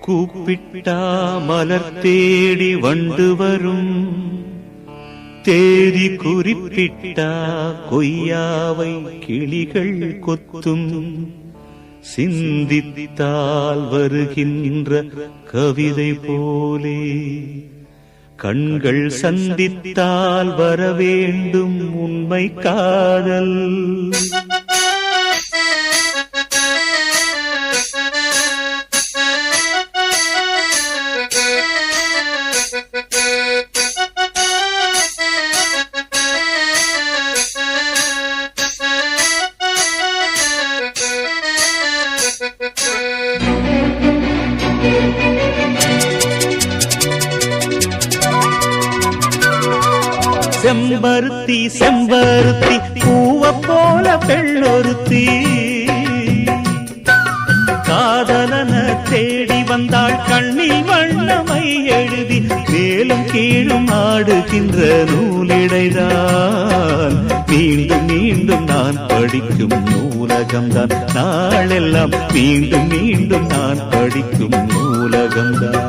கூப்பிட்டா மலர் தேடி வண்டு வரும், தேதி குறிப்பிட்டா கொய்யாவை கிளிகள் கொத்தும். சிந்தித்தால் வருகின்ற கவிதை போலே கண்கள் சந்தித்தால் வரவேண்டும் உண்மை காதல். செம்பருத்தி செம்பருத்தி பூவ போல பெண்ணொருத்தி, காதலன தேடி வந்தாள் கண்ணில் வண்ணமை எழுதி. மேலும் கீழும் ஆடுகின்ற நூலிடைதான் மீண்டும் மீண்டும் நான் படிக்கும் நூலகம்தான். நாளெல்லாம் மீண்டும் மீண்டும் நான் படிக்கும் நூலகம்தான்.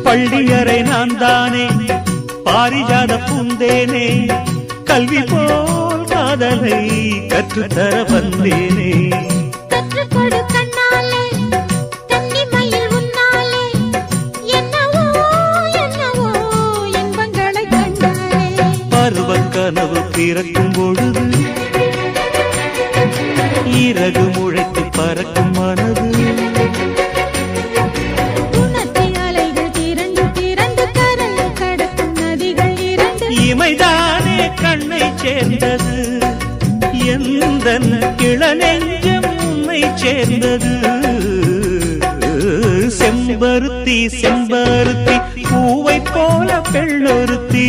பள்ளியறை நான் தானே பாரிஜாத பூந்தேனே, கல்வி போல் காதலை கற்றுத்தர வந்தேனே. கற்றுக்கொடு கண்ணாலே கன்னிமயில் உன்னாலே, என்னவோ என்னவோ இன்பங்களை கண்டாலே. பருவ கனவு பிறக்கும் பொழுது இறகு முளைத்து பறக்கும் மனது. இமைதானே கண்ணை சேர்ந்தது, எந்தன் இளநெஞ்சம் உன்னை சேர்ந்தது. செம்பருத்தி செம்பருத்தி பூவை போல பெண்ணொருத்தி.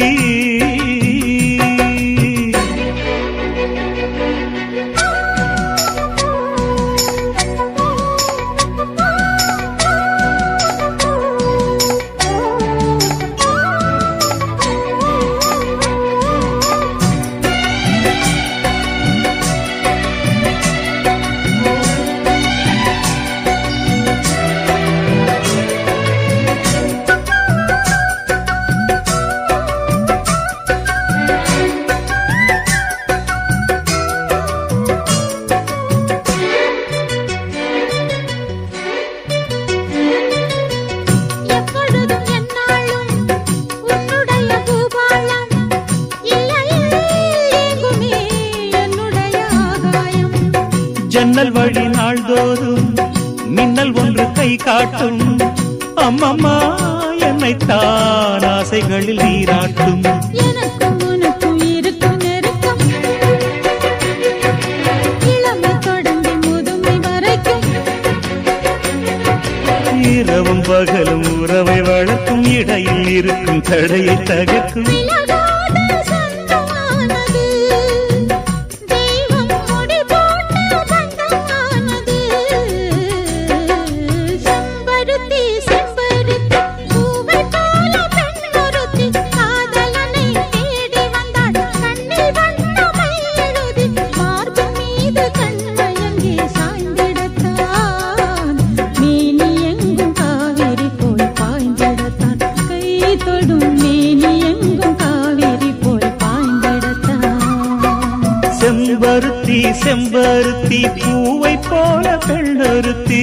ஜன்னல் வழி நாள்தோறும் மின்னல் ஒன்று கை காட்டும். அம்மம்மா என்னைத்தான் ஆசைகளில் நீராட்டும். எனக்கும் உனக்கும் இருக்கும் நெருக்கம், இளமை தொடங்கி முதுமை வரைக்கும். இரவும் பகலும் உறவை வளர்க்கும், இடையில் இருக்கும் தடையை தகர்க்கும். செம்பருத்தி செம்பருத்தி பூவை போல பெண்ணொருத்தி.